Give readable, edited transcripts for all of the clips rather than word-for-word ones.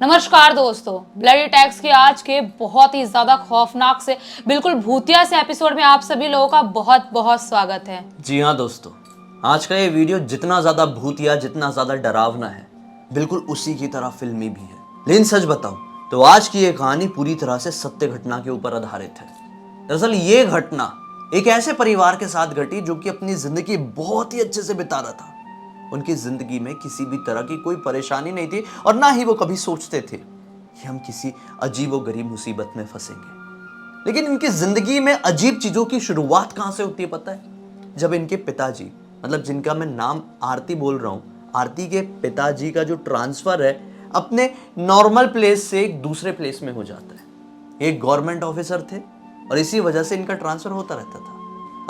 नमस्कार दोस्तों, bloody tax के आज के बहुत ही ज्यादा खौफनाक से बिल्कुल भूतिया से एपिसोड में आप सभी लोगों का बहुत बहुत स्वागत है। जी हाँ दोस्तों, आज का ये वीडियो जितना ज्यादा भूतिया, जितना ज्यादा डरावना है, बिल्कुल उसी की तरह फिल्मी भी है। लेकिन सच बताऊं तो आज की ये कहानी पूरी तरह से सत्य घटना के ऊपर आधारित है। दरअसल ये घटना एक ऐसे परिवार के साथ घटी जो कि अपनी जिंदगी बहुत ही अच्छे से बिता रहा था। उनकी जिंदगी में किसी भी तरह की कोई परेशानी नहीं थी और ना ही वो कभी सोचते थे कि हम किसी अजीबोगरीब मुसीबत में फंसेंगे। लेकिन इनकी जिंदगी में अजीब चीजों की शुरुआत कहां से होती है पता है? जब इनके पिताजी, मतलब जिनका मैं नाम आरती बोल रहा हूं, आरती के पिताजी का जो ट्रांसफर है अपने नॉर्मल प्लेस से एक दूसरे प्लेस में हो जाता है। एक गवर्नमेंट ऑफिसर थे और इसी वजह से इनका ट्रांसफर होता रहता था।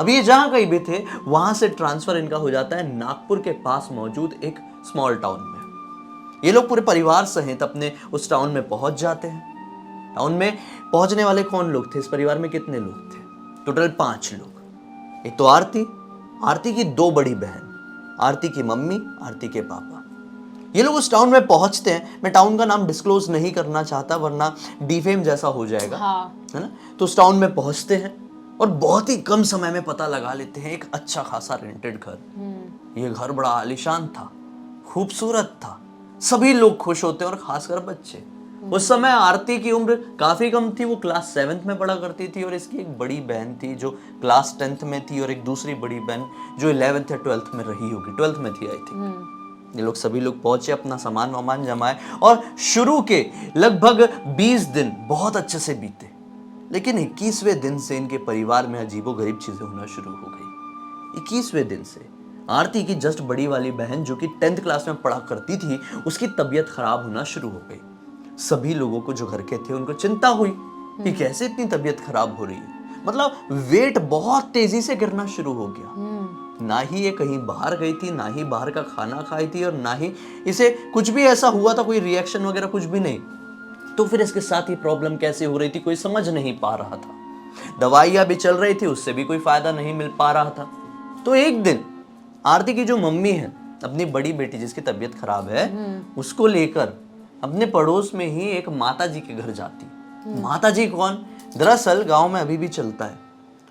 अभी ये जहां कहीं भी थे वहां से ट्रांसफर इनका हो जाता है नागपुर के पास मौजूद एक स्मॉल टाउन में। ये लोग पूरे परिवार सहित अपने उस टाउन में पहुंच जाते हैं। टाउन में पहुंचने वाले कौन लोग थे? इस परिवार में कितने लोग थे? टोटल 5 लोग। एक तो आरती, आरती की 2 बड़ी बहन, आरती की मम्मी, आरती के पापा। ये लोग उस टाउन में पहुंचते हैं। मैं टाउन का नाम डिस्क्लोज नहीं करना चाहता वरना डिफेम जैसा हो जाएगा, है ना? तो उस टाउन में पहुंचते हैं और बहुत ही कम समय में पता लगा लेते हैं एक अच्छा खासा रेंटेड घर। ये घर बड़ा आलीशान था, खूबसूरत था, सभी लोग खुश होते हैं और खासकर बच्चे। उस समय आरती की उम्र काफी कम थी, वो क्लास 7th में पढ़ा करती थी और इसकी एक बड़ी बहन थी जो क्लास 10th में थी और एक दूसरी बड़ी बहन जो 11th या 12th में रही होगी, 12th में थी आई थिंक। ये लोग सभी लोग पहुंचे, अपना सामान वामान जमाए और शुरू के लगभग 20 दिन बहुत अच्छे से बीते। लेकिन 21वें दिन से इनके परिवार में अजीबोगरीब चीजें होना शुरू हो गई। 21वें दिन से आरती की जस्ट बड़ी वाली बहन जो कि 10th क्लास में पढ़ा करती थी, उसकी तबीयत खराब होना शुरू हो गई। सभी लोगों को जो घर के थे उनको चिंता हुई कि कैसे इतनी तबीयत खराब हो रही है। मतलब वेट बहुत तेजी से गिरना शुरू हो गया। ना ही ये कहीं बाहर गई थी, ना ही बाहर का खाना खाई थी और ना ही इसे कुछ भी ऐसा हुआ था, कोई रिएक्शन वगैरह कुछ भी नहीं। तो फिर इसके साथ ही प्रॉब्लम कैसे हो रही थी कोई समझ नहीं पा रहा था। दवाइयां भी चल रही थी, उससे भी कोई फायदा नहीं मिल पा रहा था। तो एक दिन आरती की जो मम्मी है, अपनी बड़ी बेटी जिसकी तबीयत खराब है, उसको लेकर अपने पड़ोस में ही एक माता जी के घर जाती। माता जी कौन? दरअसल गांव में अभी भी चलता है।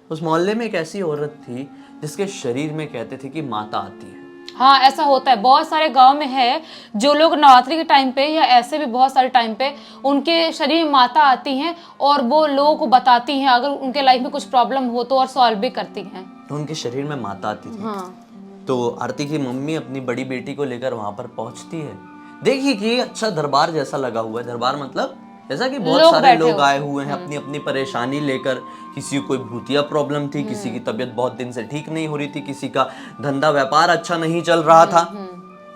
उस मोहल्ले में एक ऐसी औरत थी जिसके शरीर में कहते थे कि माता आती है। हाँ, ऐसा होता है, बहुत सारे गांव में है जो लोग नवरात्रि के टाइम पे या ऐसे भी बहुत सारे टाइम पे उनके शरीर में माता आती हैं और वो लोगों को बताती हैं अगर उनके लाइफ में कुछ प्रॉब्लम हो तो, और सॉल्व भी करती हैं। तो उनके शरीर में माता आती थी। हाँ। तो आरती की मम्मी अपनी बड़ी बेटी को लेकर वहां पर पहुंचती है। देखिए कि अच्छा दरबार जैसा लगा हुआ है। दरबार मतलब जैसा कि बहुत सारे लोग आए हुए हैं अपनी अपनी परेशानी लेकर। किसी को कोई भूतिया प्रॉब्लम थी, किसी की तबीयत बहुत दिन से ठीक नहीं हो रही थी, किसी का धंधा व्यापार अच्छा नहीं चल रहा था।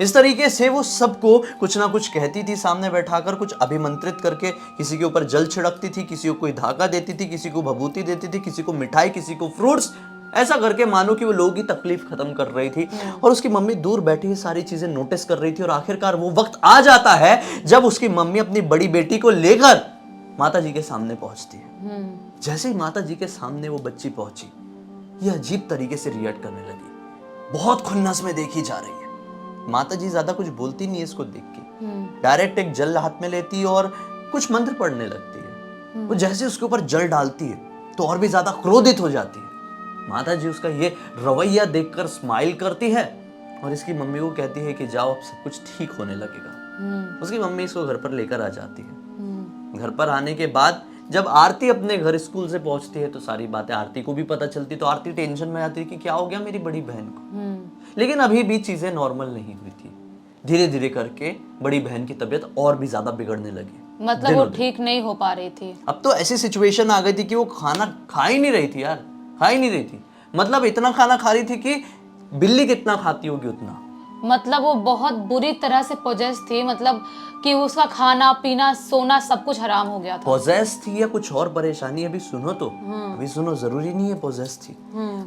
इस तरीके से वो सबको कुछ ना कुछ कहती थी, सामने बैठाकर कुछ अभिमंत्रित करके किसी के ऊपर जल छिड़कती थी, किसी को कोई धागा देती थी, किसी को भभूति देती थी, किसी को मिठाई, किसी को फ्रूट्स, ऐसा करके मानो कि वो लोगों की तकलीफ खत्म कर रही थी। और उसकी मम्मी दूर बैठी ये सारी चीजें नोटिस कर रही थी और आखिरकार वो वक्त आ जाता है जब उसकी मम्मी अपनी बड़ी बेटी को लेकर माता जी के सामने पहुंचती है। जैसे ही माता जी के सामने वो बच्ची पहुंची, ये अजीब तरीके से रिएक्ट करने लगी, बहुत खुन्नस में देखी जा रही है। माता जी ज्यादा कुछ बोलती नहीं है इसको देख के, डायरेक्ट एक जल हाथ में लेती है और कुछ मंत्र पढ़ने लगती है। वो जैसे उसके ऊपर जल डालती है तो और भी ज्यादा क्रोधित हो जाती है। माता जी उसका ये रवैया देखकर स्माइल करती है और इसकी मम्मी को कहती है कि जाओ अब सब कुछ ठीक होने लगेगा। उसकी मम्मी इसको घर पर लेकर आ जाती है। घर पर आने के बाद जब आरती अपने घर स्कूल से पहुंचती है तो सारी बातें आरती को भी पता चलती। तो आरती टेंशन में आती है कि क्या हो गया मेरी बड़ी बहन को। लेकिन अभी भी चीजें नॉर्मल नहीं हुई थी। धीरे धीरे करके बड़ी बहन की तबीयत और भी ज्यादा बिगड़ने लगी। मतलब वो ठीक नहीं हो पा रही थी। अब तो ऐसी सिचुएशन आ गई थी कि वो खाना खा ही नहीं रही थी यार, खा ही नहीं रही थी। मतलब इतना खाना खा रही थी कि बिल्ली कितना खाती होगी उतना। मतलब वो बहुत बुरी तरह से पोजेस थी, मतलब कि उसका खाना पीना सोना सब कुछ हराम हो गया था। पोजेस थी या कुछ और परेशानी? अभी सुनो तो, अभी सुनो, जरूरी नहीं है पोजेस थी।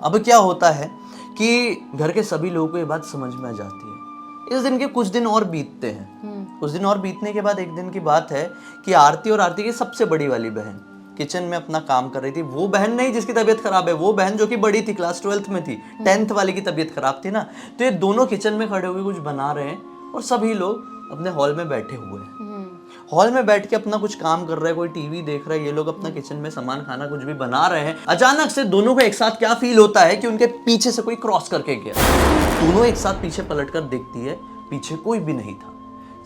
अब क्या होता है कि घर के सभी लोगों को ये बात समझ में आ जाती है। इस दिन के कुछ दिन और बीतते हैं। कुछ दिन और बीतने के बाद एक दिन की बात है कि आरती और आरती की सबसे बड़ी वाली बहन किचन में अपना काम कर रही थी। वो बहन नहीं जिसकी तबीयत खराब है, वो बहन जो कि बड़ी थी, क्लास 12th में थी। 10th वाली की तबीयत खराब थी ना। तो ये दोनों किचन में खड़े हुए कुछ बना रहे हैं और सभी लोग अपने हॉल में बैठे हुए हैं। हॉल में बैठ के अपना कुछ काम कर रहा है, कोई टीवी देख रहा है, ये लोग अपना किचन में सामान खाना कुछ भी बना रहे हैं। अचानक से दोनों को एक साथ क्या फील होता है कि उनके पीछे से कोई क्रॉस करके गया। दोनों एक साथ पीछे पलटकर देखती है, पीछे कोई भी नहीं था।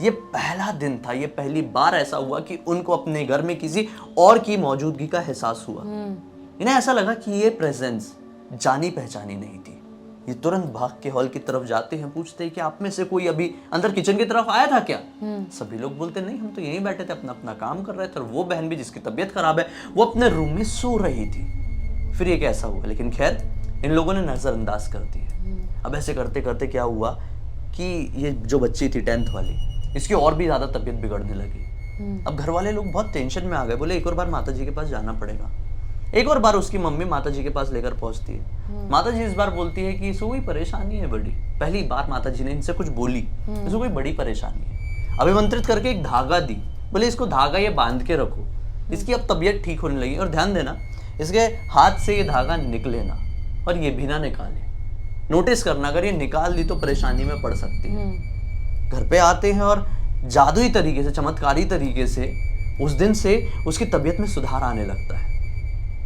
ये पहला दिन था, ये पहली बार ऐसा हुआ कि उनको अपने घर में किसी और की मौजूदगी का एहसास हुआ। इन्हें ऐसा लगा कि ये प्रेजेंस जानी पहचानी नहीं थी। ये तुरंत भाग के हॉल की तरफ जाते हैं, पूछते हैं कि आप में से कोई अभी अंदर किचन की तरफ आया था क्या? सभी लोग बोलते नहीं, हम तो यहीं बैठे थे, अपना अपना काम कर रहे थे। और वो बहन भी जिसकी तबीयत खराब है, वो अपने रूम में सो रही थी। फिर ये कैसा हुआ? लेकिन खैर इन लोगों ने नजरअंदाज कर दिया। अब ऐसे करते करते क्या हुआ कि ये जो बच्ची थी 10th वाली, इसकी और भी ज्यादा तबीयत बिगड़ने लगी। अब घर वाले लोग बहुत टेंशन में आ गए, बोले एक और बार माता जी के पास जाना पड़ेगा। एक और बार उसकी मम्मी माता जी के पास लेकर पहुंचती है। माता जी इस बार बोलती है कि इसको कोई परेशानी है बड़ी। पहली बार माता जी ने इनसे कुछ बोली, इसको कोई बड़ी परेशानी है। अभिमंत्रित करके एक धागा दी, बोले इसको धागा ये बांध के रखो, इसकी अब तबीयत ठीक होने लगी। और ध्यान देना, इसके हाथ से ये धागा निकले ना, और ये भी ना निकाले। नोटिस करना, अगर ये निकाल दी तो परेशानी में पड़ सकती है। घर पे आते हैं और जादुई तरीके से, चमत्कारी तरीके से उस दिन से उसकी तबीयत में सुधार आने लगता है।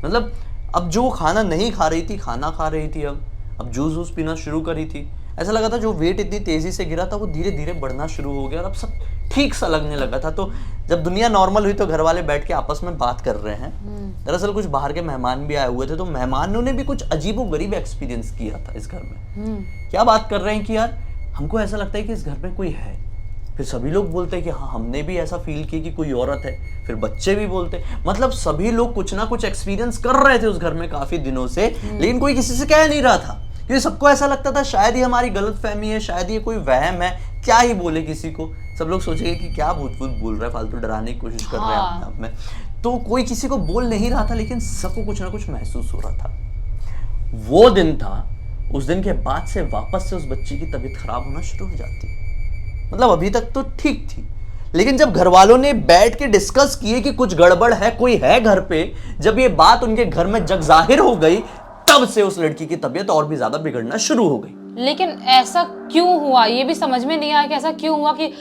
मतलब अब जो खाना नहीं खा रही थी, खाना खा रही थी। अब जूस वूस पीना शुरू करी थी। ऐसा लगा था जो वेट इतनी तेजी से गिरा था वो धीरे धीरे बढ़ना शुरू हो गया और अब सब ठीक सा लगने लगा था। तो जब दुनिया नॉर्मल हुई तो घर वाले बैठ के आपस में बात कर रहे हैं। दरअसल कुछ बाहर के मेहमान भी आए हुए थे, तो मेहमानों ने भी कुछ अजीबोगरीब एक्सपीरियंस किया था इस घर में। क्या बात कर रहे हैं कि यार हमको ऐसा लगता है कि इस घर में कोई है। फिर सभी लोग बोलते हैं कि हाँ हमने भी ऐसा फील किया कि कोई औरत है। फिर बच्चे भी बोलते, मतलब सभी लोग कुछ ना कुछ एक्सपीरियंस कर रहे थे उस घर में काफी दिनों से, लेकिन कोई किसी से कह नहीं रहा था क्योंकि सबको ऐसा लगता था शायद ये हमारी गलतफहमी है, शायद ये कोई वहम है, क्या ही बोले किसी को। सब लोग सोचेंगे कि क्या भूत भूत बोल रहा है, फालतू डराने की कोशिश कर रहे हैं अपने आप में। तो कोई किसी को बोल नहीं रहा था, लेकिन सबको कुछ ना कुछ महसूस हो रहा था। वो दिन था, उस दिन के बाद से वापस से उस बच्ची की तबीयत खराब होना शुरू हो जाती। मतलब अभी तक तो ठीक थी, लेकिन जब घर वालों ने बैठ के डिस्कस किए कि कुछ गड़बड़ है, कोई है घर पे, जब ये बात उनके घर में जग जाहिर हो गई, तब से उस लड़की की तबीयत और भी ज्यादा बिगड़ना शुरू हो गई। लेकिन ऐसा क्यों हुआ, ये भी समझ में नहीं आया कि ऐसा क्यों हुआ कि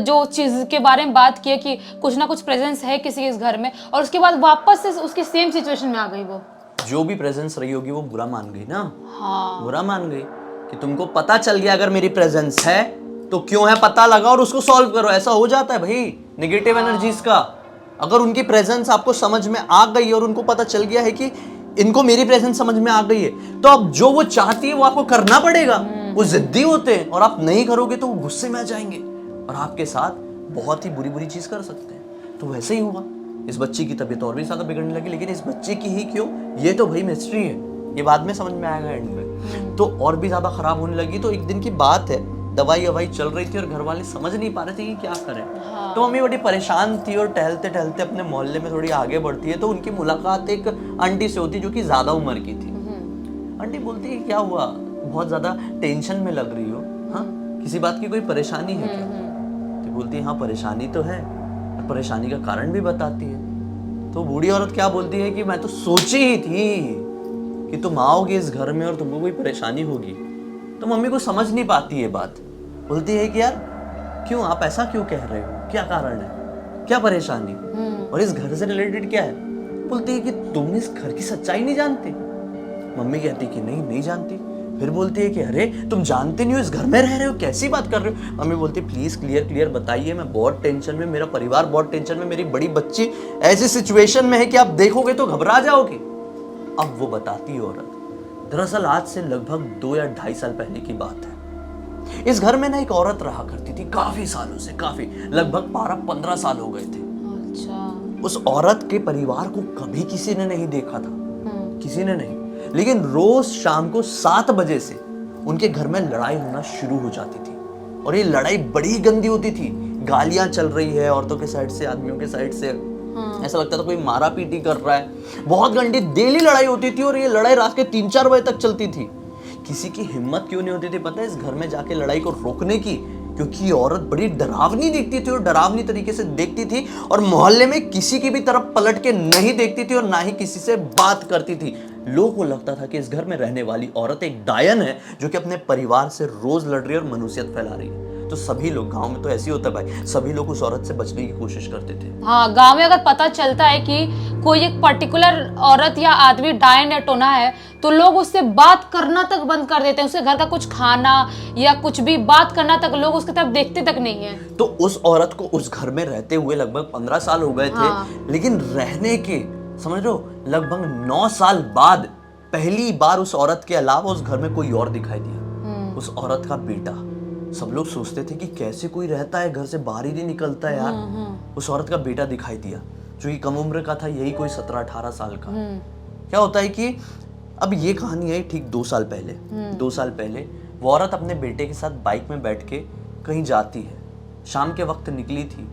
जो चीज के बारे में बात किया कि कुछ ना कुछ प्रेजेंस है किसी इस घर में, और उसके बाद वापस से उसकी सेम सिचुएशन में आ गई। वो जो भी प्रेजेंस रही होगी वो बुरा मान गई ना। हाँ, बुरा मान गई कि तुमको पता चल गया अगर मेरी प्रेजेंस है तो क्यों है, पता लगा और उसको सॉल्व करो। ऐसा हो जाता है भाई नेगेटिव एनर्जीज का। अगर उनकी प्रेजेंस आपको समझ में आ गई और उनको पता चल गया है कि इनको मेरी प्रेजेंस समझ में आ गई है, तो अब जो वो चाहती है वो आपको करना पड़ेगा। वो जिद्दी होते हैं और आप नहीं करोगे तो वो गुस्से में आ जाएंगे और आपके साथ बहुत ही बुरी बुरी चीज कर सकते हैं। तो वैसे ही हुआ, इस बच्ची की तबीयत और भी ज्यादा बिगड़ने लगी। लेकिन इस बच्चे की ही क्यों, ये तो भाई मिस्ट्री है, ये बाद में समझ में आएगा एंड में। तो और भी ज्यादा खराब होने लगी। तो एक दिन की बात है, दवाई ववाई चल रही थी और घर वाले समझ नहीं पा रहे थे कि क्या करें। हाँ। तो मम्मी बड़ी परेशान थी और टहलते टहलते अपने मोहल्ले में थोड़ी आगे बढ़ती है, तो उनकी मुलाकात एक आंटी से होती जो कि ज्यादा उम्र की थी। आंटी बोलती है क्या हुआ, बहुत ज्यादा टेंशन में लग रही हो, हाँ किसी बात की कोई परेशानी है क्या? तो बोलती है हाँ परेशानी तो है, और परेशानी का कारण भी बताती है। तो बूढ़ी औरत क्या बोलती है कि मैं तो सोची ही थी कि तुम आओगे इस घर में और तुमको कोई परेशानी होगी। तो मम्मी को समझ नहीं पाती है बात, बोलती है कि यार क्यों, आप ऐसा क्यों कह रहे हो, क्या कारण है, क्या परेशानी, और इस घर से रिलेटेड क्या है? बोलती है कि तुम इस घर की सच्चाई नहीं जानती। मम्मी कहती कि नहीं नहीं जानती। फिर बोलती है कि अरे तुम जानते नहीं हो, इस घर में रह रहे हो, कैसी बात कर रहे हो? मम्मी बोलती प्लीज क्लियर क्लियर बताइए, मैं बहुत टेंशन में, मेरा परिवार बहुत टेंशन में, मेरी बड़ी बच्ची ऐसी सिचुएशन में है कि आप देखोगे तो घबरा जाओगे। अब वो बताती है औरत, दरअसल आज से लगभग 2 या 2.5 साल पहले की बात है। इस घर में ना एक औरत रहा करती थी काफी सालों से, काफी लगभग 12-15 साल हो गए थे। अच्छा। उस औरत के परिवार को कभी किसी ने नहीं देखा था, किसी ने नहीं, लेकिन रोज शाम को 7 बजे से उनके घर में लड़ाई होना शुरू हो जाती थी और ये लड़ाई बड़ी गंदी होती थी। गालियां चल रही है औरतों के साइड से, आदमियों के साइड से। ऐसा लगता था कोई मारा पीटी कर रहा है। बहुत गंदी डेली लड़ाई होती थी और ये लड़ाई रात के 3-4 बजे तक चलती थी। किसी की हिम्मत क्यों नहीं होती थी पता है इस घर में जाके लड़ाई को रोकने की? क्योंकि ये औरत बड़ी डरावनी दिखती थी और डरावनी तरीके से देखती थी और मोहल्ले में किसी की भी तरफ पलट के नहीं देखती थी और ना ही किसी से बात करती थी। लोगों को लगता था कि इस घर में रहने वाली औरत एक डायन है जो कि अपने परिवार से रोज लड़ रही है और मनुष्यत फैला रही है। तो सभी लोग, गांव में तो ऐसे ही होता है भाई, सभी लोग उस औरत से बचने की कोशिश करते थे। हाँ, गांव में अगर पता चलता है कि कोई एक पर्टिकुलर औरत या आदमी डायन या टोना है तो लोग उससे बात करना तक बंद कर देते हैं। उसके घर का कुछ खाना या कुछ भी बात करना तक लोग उसकी तरफ देखते तक नहीं है। तो उस औरत को उस घर में रहते हुए लगभग 15 साल हो गए थे। हाँ। लेकिन रहने के समझ लो लगभग 9 साल बाद पहली बार उस औरत के अलावा उस घर में कोई और दिखाई दिया, उस औरत का बेटा। सब लोग सोचते थे कि कैसे कोई रहता है, घर से बाहर ही नहीं निकलता है यार। उस औरत का बेटा दिखाई दिया जो कि कम उम्र का था, यही कोई 17-18 साल का। क्या होता है कि अब ये कहानी है ठीक 2 साल पहले। 2 साल पहले वो औरत अपने बेटे के साथ बाइक में बैठ के कहीं जाती है, शाम के वक्त निकली थी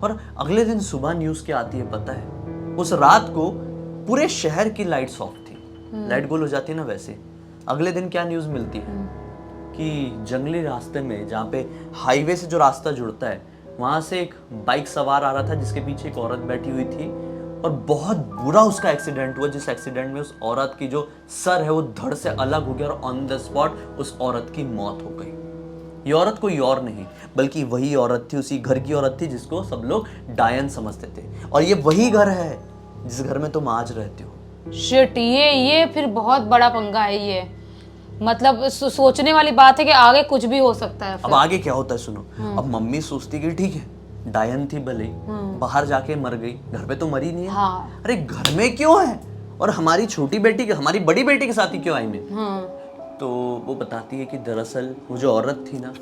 और अगले दिन सुबह न्यूज क्या आती है पता है? उस रात को पूरे शहर की लाइट्स ऑफ थी। लाइट गोल हो जाती है ना, वैसे अगले दिन क्या न्यूज मिलती है कि जंगली रास्ते में, जहाँ पे हाईवे से जो रास्ता जुड़ता है, वहां से एक बाइक सवार आ रहा था जिसके पीछे एक औरत बैठी हुई थी और बहुत बुरा उसका एक्सीडेंट हुआ, जिस एक्सीडेंट में उस औरत की जो सर है वो धड़ से अलग हो गया और ऑन द स्पॉट उस औरत की मौत हो गई। ये औरत कोई और नहीं बल्कि वही औरत थी, उसी घर की औरत थी जिसको सब लोग डायन समझते थे। और ये वही घर है जिस घर में तुम आज रहते हो। शिट, ये फिर बहुत बड़ा पंगा है ये। मतलब सोचने वाली बात है कि आगे कुछ भी हो सकता है। अब आगे क्या होता है सुनो। अब मम्मी सोचती कि ठीक है डायन थी भले ही, बाहर जाके मर गई, घर पे तो मरी नहीं है। हाँ। अरे घर में क्यों है और हमारी छोटी बेटी, हमारी बड़ी बेटी के साथ ही क्यों आई मैं? तो वो बताती है कि दरअसल वो जो औरत थी ना,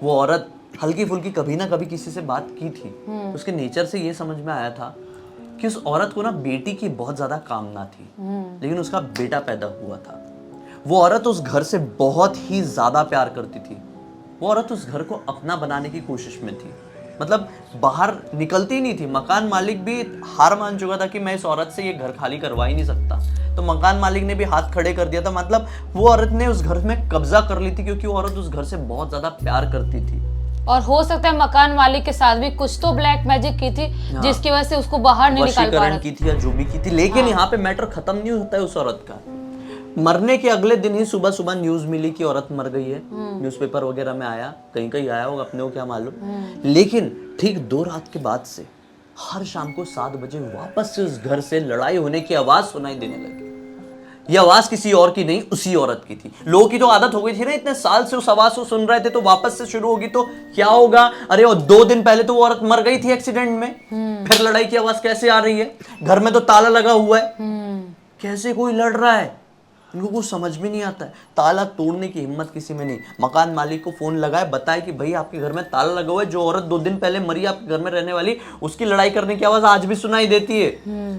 वो औरत हल्की फुल्की कभी ना कभी किसी से बात की थी। उसके नेचर से ये समझ में आया था कि उस औरत को ना बेटी की बहुत ज्यादा कामना थी, लेकिन उसका बेटा पैदा हुआ था। वो औरत उस घर से बहुत ही ज्यादा प्यार करती थी। वो औरत उस घर को अपना बनाने की कोशिश में थी, मतलब बाहर निकलती नहीं थी। मकान मालिक भी हार मान चुका था कि मैं इस औरत से ये घर खाली करवा ही नहीं सकता, तो मकान मालिक ने भी हाथ खड़े कर दिया था। मतलब वो औरत ने उस घर में कब्जा कर ली थी क्योंकि वो औरत उस घर से बहुत ज्यादा प्यार करती थी। और हो सकता है मकान मालिक के साथ भी कुछ तो ब्लैक मैजिक की थी, जिसकी वजह से उसको बाहर नहीं निकाल पा रहा की थी या जो भी की थी। लेकिन यहाँ पे मैटर खत्म नहीं होता है उस औरत का। मरने के अगले दिन ही सुबह सुबह न्यूज मिली कि औरत मर गई है। न्यूज़पेपर वगैरह में आया, कहीं कहीं आया होगा, अपने को क्या मालूम। लेकिन ठीक 2 रात के बाद से हर शाम को 7 बजे वापस से उस घर से लड़ाई होने की आवाज सुनाई देने लगी। ये आवाज किसी और की नहीं, उसी औरत की थी। लोगों की तो आदत हो गई थी ना, इतने साल से उस आवाज को सुन रहे थे, तो वापस से शुरू होगी तो क्या होगा? अरे और 2 दिन पहले तो वो औरत मर गई थी एक्सीडेंट में, फिर लड़ाई की आवाज कैसे आ रही है? घर में तो ताला लगा हुआ है, कैसे कोई लड़ रहा है? इनको कुछ समझ में नहीं आता है। ताला तोड़ने की हिम्मत किसी में नहीं। मकान मालिक को फोन लगाए, बताए कि भाई आपके घर में ताला लगा हुआ है, जो औरत 2 दिन पहले मरी आपके घर में रहने वाली, उसकी लड़ाई करने की आवाज आज भी सुनाई देती है।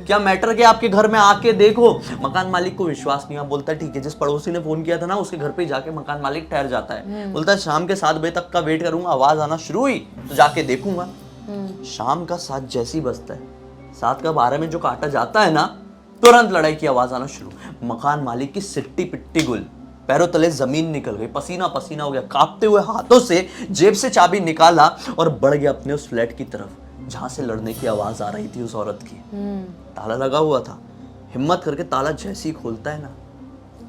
क्या मैटर के आपके घर में आके देखो। मकान मालिक को विश्वास नहीं हुआ, बोलता है ठीक है, जिस पड़ोसी ने फोन किया था ना उसके घर पे जाके मकान मालिक ठहर जाता है। बोलता है शाम के 7 बजे तक का वेट करूंगा, आवाज आना शुरू हुई तो जाके देखूंगा। शाम का 7 जैसे ही बजता है, 7 का 12 में जो काटा जाता है ना, तुरंत लड़ाई की आवाज आना शुरू। मकान मालिक की सिट्टी पिट्टी गुल, पैरों तले जमीन निकल गई, पसीना पसीना हो गया। कांपते हुए हाथों से जेब से चाबी निकाला और बढ़ गया अपने उस फ्लैट की तरफ जहां से लड़ने की आवाज आ रही थी उस औरत की। ताला लगा हुआ था। हिम्मत करके ताला जैसे ही खोलता है ना,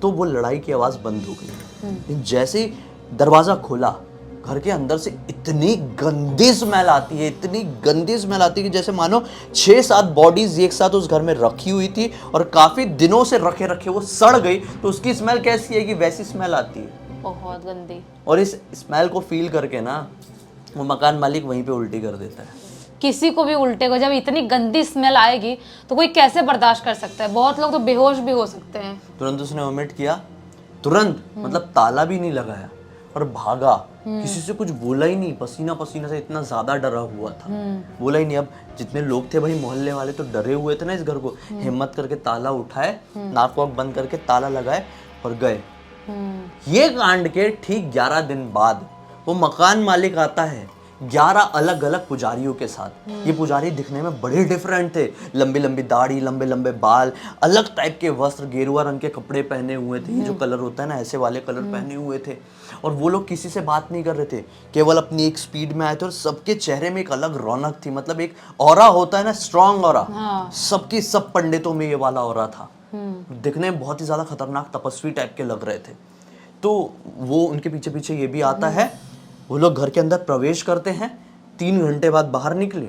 तो वो लड़ाई की आवाज बंद हो गई। जैसे ही दरवाजा खोला, घर के अंदर से इतनी गंदी स्मेल आती है, इतनी गंदी स्मेल आती है कि जैसे मानो 6-7 बॉडीज एक साथ उस घर में रखी हुई थी और काफी दिनों से रखे रखे वो सड़ गई, तो उसकी स्मेल कैसी है कि वैसी स्मेल आती है, बहुत गंदी। और इस स्मेल को फील करके ना वो मकान मालिक वहीं पे उल्टी कर देता है। किसी को भी उल्टे को, जब इतनी गंदी स्मेल आएगी तो कोई कैसे बर्दाश्त कर सकता है? बहुत लोग तो बेहोश भी हो सकते हैं। तुरंत उसने वोमिट किया, तुरंत, मतलब ताला भी नहीं लगाया और भागा। किसी से कुछ बोला ही नहीं, पसीना पसीना से इतना ज्यादा डरा हुआ था, बोला ही नहीं। अब जितने लोग थे भाई मोहल्ले वाले तो डरे हुए थे ना इस घर को। हिम्मत करके ताला उठाए, नाक वाक बंद करके ताला लगाए और गए। ये कांड के ठीक 11 दिन बाद वो मकान मालिक आता है 11 अलग अलग पुजारियों के साथ। ये पुजारी दिखने में बड़े डिफरेंट थे, लंबी लंबी दाढ़ी, लंबे लंबे बाल, अलग टाइप के वस्त्र, गेरुआ रंग के कपड़े पहने हुए थे। ये जो कलर होता है ना, ऐसे वाले कलर पहने हुए थे। और वो लोग किसी से बात नहीं कर रहे थे, केवल अपनी एक स्पीड में आए थे और सबके चेहरे में एक अलग रौनक थी। मतलब एक ऑरा होता है ना, स्ट्रॉन्ग ऑरा, सबकी सब पंडितों में ये वाला ऑरा था। दिखने में बहुत ही ज्यादा खतरनाक तपस्वी टाइप के लग रहे थे। तो वो उनके पीछे पीछे ये भी आता है वो लोग घर के अंदर प्रवेश करते हैं, 3 घंटे बाद बाहर निकले,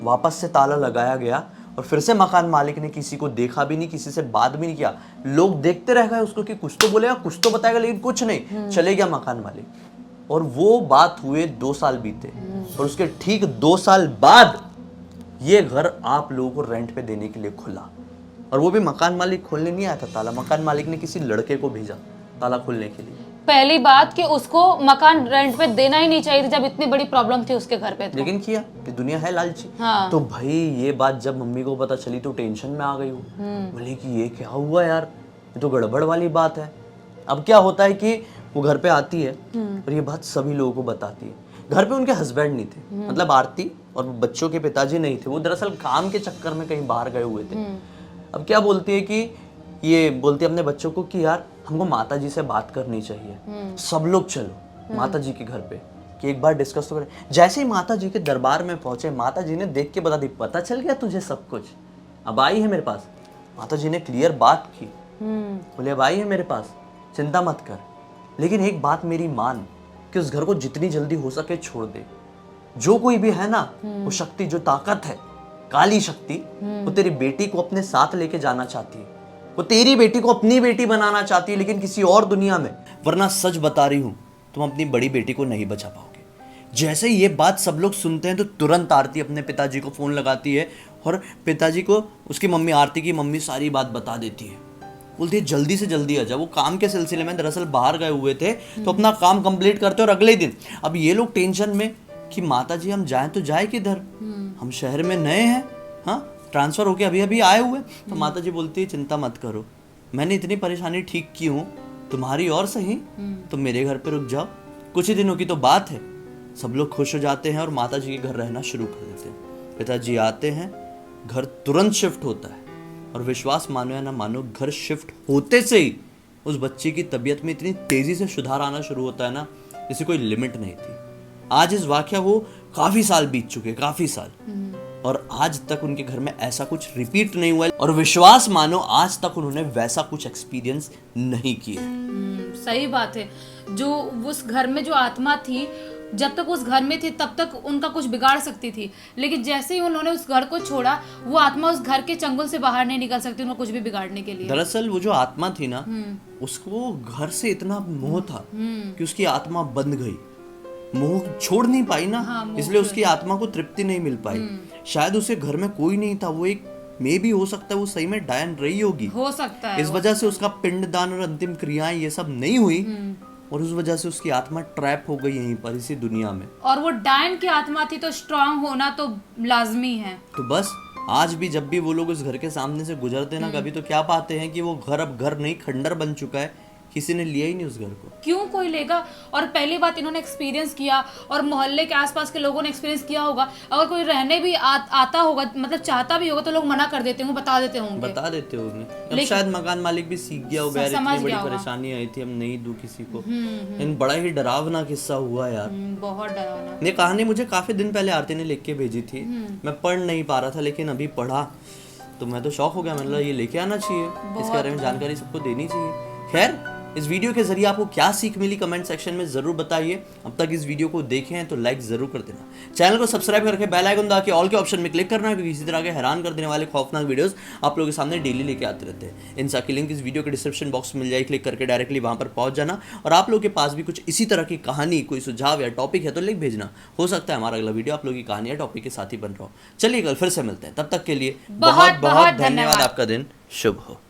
वापस से ताला लगाया गया और फिर से मकान मालिक ने किसी को देखा भी नहीं, किसी से बात भी नहीं किया। लोग देखते रह गए उसको कि कुछ तो बोलेगा, कुछ तो बताएगा, लेकिन कुछ नहीं, चले गया मकान मालिक। और वो बात हुए 2 साल बीते और उसके ठीक 2 साल बाद ये घर आप लोगों को रेंट पे देने के लिए खुला। और वो भी मकान मालिक खोलने नहीं आया था ताला, मकान मालिक ने किसी लड़के को भेजा ताला खोलने के लिए। पहली बात कि उसको मकान रेंट पे देना ही नहीं चाहिए था जब इतनी बड़ी प्रॉब्लम थी उसके घर पे तो। लेकिन किया कि दुनिया है लालची। हाँ। तो भाई ये बात जब मम्मी को पता चली तो टेंशन में आ गई वो, बोली कि ये क्या हुआ यार, ये तो गड़बड़ वाली बात है। अब क्या होता है कि वो घर पे आती है और ये बात सभी लोगों को बताती है। घर पे उनके हस्बैंड नहीं थे, मतलब आरती और बच्चों के पिताजी नहीं थे, वो दरअसल काम के चक्कर में कहीं बाहर गए हुए थे। अब क्या बोलती है कि ये बोलती है अपने बच्चों को कि यार हमको माता जी से बात करनी चाहिए, सब लोग चलो माता जी के घर पे कि एक बार डिस्कस तो करें। जैसे ही माता जी के दरबार में पहुंचे, माता जी ने देख के बता दी, पता चल गया तुझे सब कुछ, अब आई है मेरे पास। माता जी ने क्लियर बात की, बोले अब आई है मेरे पास, चिंता मत कर, लेकिन एक बात मेरी मान कि उस घर को जितनी जल्दी हो सके छोड़ दे। जो कोई भी है ना, वो शक्ति, जो ताकत है, काली शक्ति, वो तेरी बेटी को अपने साथ लेके जाना चाहती है, वो तेरी बेटी को अपनी बेटी बनाना चाहती है, लेकिन किसी और दुनिया में। वरना सच बता रही हूं, तुम अपनी बड़ी बेटी को नहीं बचा पाओगे। जैसे ही ये बात सब लोग सुनते हैं तो तुरंत आरती अपने पिताजी को फोन लगाती है और पिताजी को उसकी मम्मी, आरती की मम्मी, सारी बात बता देती है। बोलती है जल्दी से जल्दी आ जा। वो काम के सिलसिले में दरअसल बाहर गए हुए थे, तो अपना काम कंप्लीट करते और अगले दिन अब ये लोग टेंशन में कि माता जी हम जाएं तो जाए किधर, हम शहर में नए हैं, हाँ ट्रांसफर होके अभी अभी आए हुए। तो माता जी बोलती है चिंता मत करो, मैंने इतनी परेशानी ठीक की हूँ तुम्हारी और सही, तो मेरे घर पे रुक जाओ, कुछ ही दिनों की तो बात है। सब लोग खुश हो जाते हैं और माता जी के घर रहना शुरू कर देते हैं। पिताजी आते हैं, घर तुरंत शिफ्ट होता है और विश्वास मानो या ना मानो, घर शिफ्ट होते से ही उस बच्ची की तबीयत में इतनी तेजी से सुधार आना शुरू होता है ना, जिसे कोई लिमिट नहीं थी। आज इस वाकया को काफी साल बीत चुके, काफी साल, और आज तक उनके घर में ऐसा कुछ रिपीट नहीं हुआ और विश्वास मानो आज तक उन्होंने वैसा कुछ एक्सपीरियंस नहीं किया। सही बात है। जो उस घर में जो आत्मा थी, जब तक उस घर में थी तब तक उनका कुछ बिगाड़ सकती थी, लेकिन जैसे ही उन्होंने उस घर को छोड़ा, वो आत्मा उस घर के चंगुल से बाहर नहीं निकल सकती उनको कुछ भी बिगाड़ने के लिए। दरअसल वो जो आत्मा थी ना, उसको घर से इतना मोह था कि उसकी आत्मा बंध गई, मोह छोड़ नहीं पाई ना। हाँ, इसलिए उसकी आत्मा को तृप्ति नहीं मिल पाई। शायद उसे घर में कोई नहीं था, वो एक मे भी हो सकता है वो सही में डायन रही होगी, हो सकता है। इस वजह से उसका पिंडदान और अंतिम क्रियाएं ये सब नहीं हुई और उस वजह से उसकी आत्मा ट्रैप हो गई यहीं पर, इसी दुनिया में। और वो डायन की आत्मा थी तो स्ट्रांग होना तो लाजमी है। तो बस आज भी जब भी वो लोग उस घर के सामने से गुजरते ना कभी, तो क्या पाते हैं कि वो घर अब घर नहीं, खंडर बन चुका है, किसी ने लिया ही नहीं उस घर को। क्यों कोई लेगा? और पहली बात इन्होंने एक्सपीरियंस किया और मोहल्ले के आसपास के लोगों ने एक्सपीरियंस किया होगा। अगर कोई रहने भी आता होगा, मतलब चाहता भी होगा, तो लोग मना कर देते होंगे, बता देते होंगे। अब शायद मकान मालिक भी सीख गया होगा, इतनी बड़ी परेशानी आई थी, हम नहीं दूं किसी को। इन बड़ा ही डरावना किस्सा हुआ यार, बहुत डरावना। ये कहानी मुझे काफी दिन पहले आरती ने लिख के भेजी थी, मैं पढ़ नहीं पा रहा था, लेकिन अभी पढ़ा तो मैं तो शौक हो गया। मतलब ये लेके आना चाहिए, इसके बारे में जानकारी सबको देनी चाहिए। खैर, इस वीडियो के जरिए आपको क्या सीख मिली कमेंट सेक्शन में जरूर बताइए। अब तक इस वीडियो को देखे हैं तो लाइक जरूर कर देना, चैनल को सब्सक्राइब करके बेल आइकन दबा के ऑल के ऑप्शन में क्लिक करना, क्योंकि इसी तरह के हैरान कर देने वाले खौफनाक वीडियोस आप लोगों के सामने डेली लेके आते रहते हैं। इन सबकी लिंक इस वीडियो के डिस्क्रिप्शन बॉक्स में मिल जाएगी, क्लिक करके डायरेक्टली वहां पर पहुंच जाना। और आप लोगों के पास भी कुछ इसी तरह की कहानी, कोई सुझाव या टॉपिक है तो लिख भेजना, हो सकता है हमारा अगला वीडियो आप लोगों की कहानी या टॉपिक के साथ ही बन रहा हो। चलिए कल फिर से मिलते हैं, तब तक के लिए बहुत बहुत धन्यवाद। आपका दिन शुभ हो।